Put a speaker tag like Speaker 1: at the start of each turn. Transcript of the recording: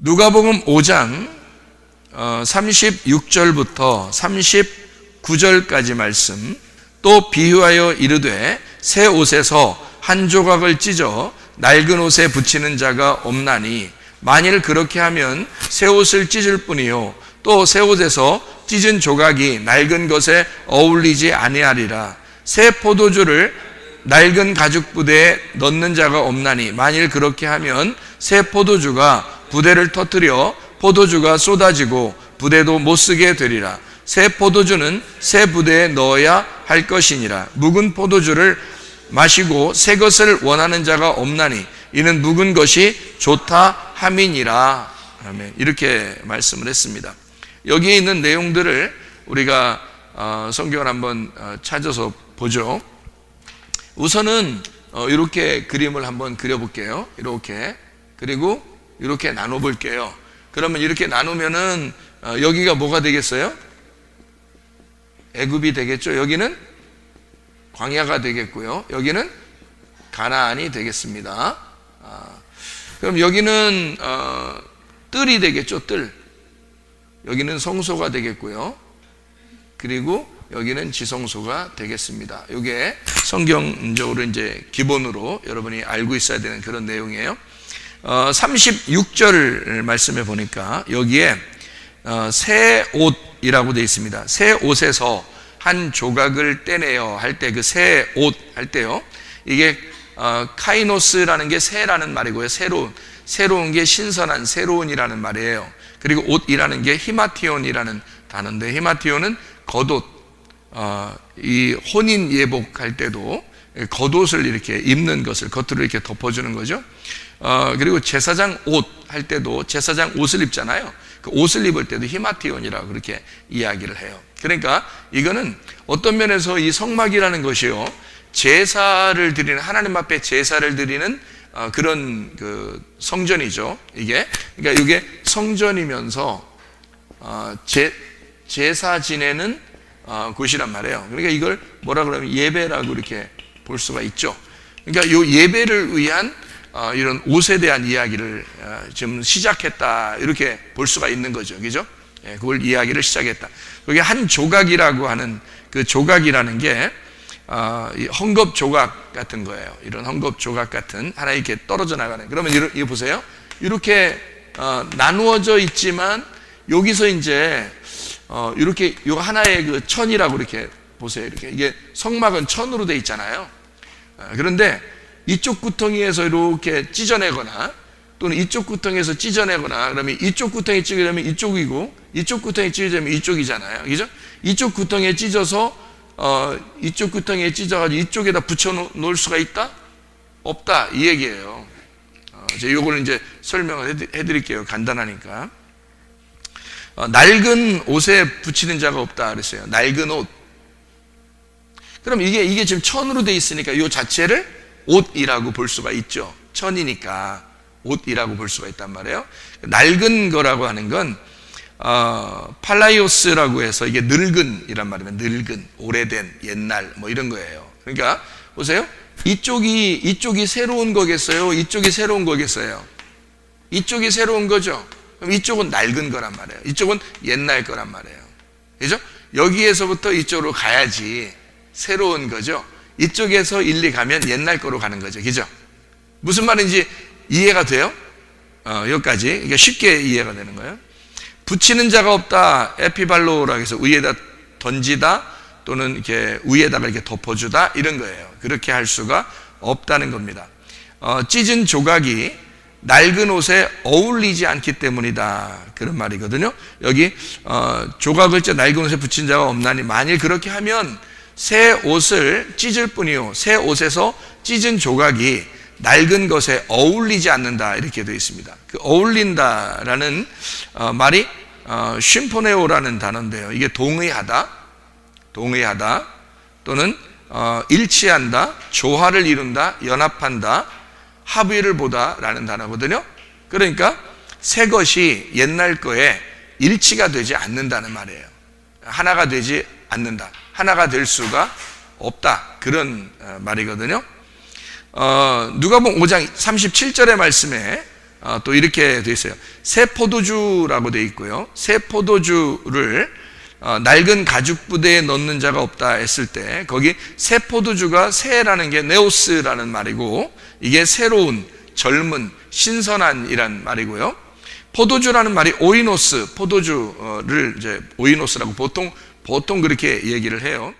Speaker 1: 누가복음 5장 36절부터 39절까지 말씀, 또 비유하여 이르되 새 옷에서 한 조각을 찢어 낡은 옷에 붙이는 자가 없나니 만일 그렇게 하면 새 옷을 찢을 뿐이요 또 새 옷에서 찢은 조각이 낡은 것에 어울리지 아니하리라. 새 포도주를 낡은 가죽 부대에 넣는 자가 없나니 만일 그렇게 하면 새 포도주가 부대를 터뜨려 포도주가 쏟아지고 부대도 못쓰게 되리라. 새 포도주는 새 부대에 넣어야 할 것이니라. 묵은 포도주를 마시고 새 것을 원하는 자가 없나니 이는 묵은 것이 좋다 함이니라. 아멘. 이렇게 말씀을 했습니다. 여기에 있는 내용들을 우리가 성경을 한번 찾아서 보죠. 우선은 이렇게 그림을 한번 그려볼게요. 이렇게. 그리고 이렇게 나눠볼게요. 그러면 이렇게 나누면은 여기가 뭐가 되겠어요? 애굽이 되겠죠. 여기는 광야가 되겠고요. 여기는 가나안이 되겠습니다. 그럼 여기는 뜰이 되겠죠. 뜰. 여기는 성소가 되겠고요. 그리고 여기는 지성소가 되겠습니다. 이게 성경적으로 이제 기본으로 여러분이 알고 있어야 되는 그런 내용이에요. 36절 말씀에 보니까 여기에 새 옷이라고 되어 있습니다. 새 옷에서 한 조각을 떼내어 할 때, 그 새 옷 할 때요, 이게 카이노스라는 게 새라는 말이고요. 새로운 게 신선한, 새로운이라는 말이에요. 그리고 옷이라는 게 히마티온이라는 단어인데, 히마티온은 겉옷, 이 혼인 예복 할 때도 겉옷을 이렇게 입는 것을 겉으로 이렇게 덮어주는 거죠. 그리고 제사장 옷 할 때도 제사장 옷을 입잖아요. 그 옷을 입을 때도 히마티온이라고 그렇게 이야기를 해요. 그러니까 이거는 어떤 면에서 이 성막이라는 것이요, 제사를 드리는, 하나님 앞에 제사를 드리는 그런 그 성전이죠. 그러니까 이게 성전이면서 제사 지내는 곳이란 말이에요. 그러니까 이걸 뭐라 그러면 예배라고 이렇게 볼 수가 있죠. 그러니까 이 예배를 위한 이런 옷에 대한 이야기를 지금 시작했다, 이렇게 볼 수가 있는 거죠. 그죠? 그걸 이야기를 시작했다. 그게 한 조각이라고 하는, 그 조각이라는 게 헝겊 조각 같은 거예요. 이런 헝겊 조각 같은 하나 이렇게 떨어져 나가는. 그러면 이거 보세요. 이렇게 나누어져 있지만 여기서 이제 이렇게 요 하나의 그 천이라고 이렇게 보세요. 이렇게 이게 성막은 천으로 돼 있잖아요. 그런데 이쪽 구덩이에서 이렇게 찢어내거나 또는 이쪽 구덩이에서 찢어내거나 그러면 이쪽 구덩이 찢으려면 이쪽이고 이쪽 구덩이 찢으려면 이쪽이잖아요. 그죠? 이쪽 구덩이에 찢어서 이쪽 구덩이에 찢어가지고 이쪽에다 붙여 놓을 수가 있다? 없다, 이 얘기예요. 제가 요거는 이제 설명을 해드릴게요. 간단하니까. 낡은 옷에 붙이는 자가 없다 그랬어요. 낡은 옷. 그럼 이게 지금 천으로 돼 있으니까 이 자체를 옷이라고 볼 수가 있죠. 천이니까 옷이라고 볼 수가 있단 말이에요. 낡은 거라고 하는 건 팔라이오스라고 해서 이게 늙은이란 말이면 늙은, 오래된, 옛날 뭐 이런 거예요. 그러니까 보세요. 이쪽이 새로운 거겠어요? 이쪽이 새로운 거겠어요? 이쪽이 새로운 거죠. 그럼 이쪽은 낡은 거란 말이에요. 이쪽은 옛날 거란 말이에요. 그죠? 여기에서부터 이쪽으로 가야지 새로운 거죠. 이쪽에서 일리 가면 옛날 거로 가는 거죠. 그죠? 무슨 말인지 이해가 돼요? 여기까지. 이게 쉽게 이해가 되는 거예요. 붙이는 자가 없다. 에피발로라고 해서 위에다 던지다 또는 이렇게 위에다가 이렇게 덮어주다, 이런 거예요. 그렇게 할 수가 없다는 겁니다. 찢은 조각이 낡은 옷에 어울리지 않기 때문이다, 그런 말이거든요. 여기 조각을 낡은 옷에 붙인 자가 없나니 만일 그렇게 하면 새 옷을 찢을 뿐이요 새 옷에서 찢은 조각이 낡은 것에 어울리지 않는다, 이렇게 되어 있습니다. 그 어울린다라는 말이 쉼포네오라는 단어인데요. 이게 동의하다 또는 일치한다, 조화를 이룬다, 연합한다, 합의를 보다라는 단어거든요. 그러니까 새 것이 옛날 거에 일치가 되지 않는다는 말이에요. 하나가 되지 않는다, 하나가 될 수가 없다, 그런 말이거든요. 누가복음 5장 37절의 말씀에 또 이렇게 돼 있어요. 새 포도주라고 돼 있고요. 새 포도주를 낡은 가죽 부대에 넣는 자가 없다 했을 때 거기 새 포도주가 새라는 게 네오스라는 말이고 이게 새로운, 젊은, 신선한 이란 말이고요. 포도주라는 말이 오이노스, 포도주를 이제 오이노스라고 보통 그렇게 얘기를 해요.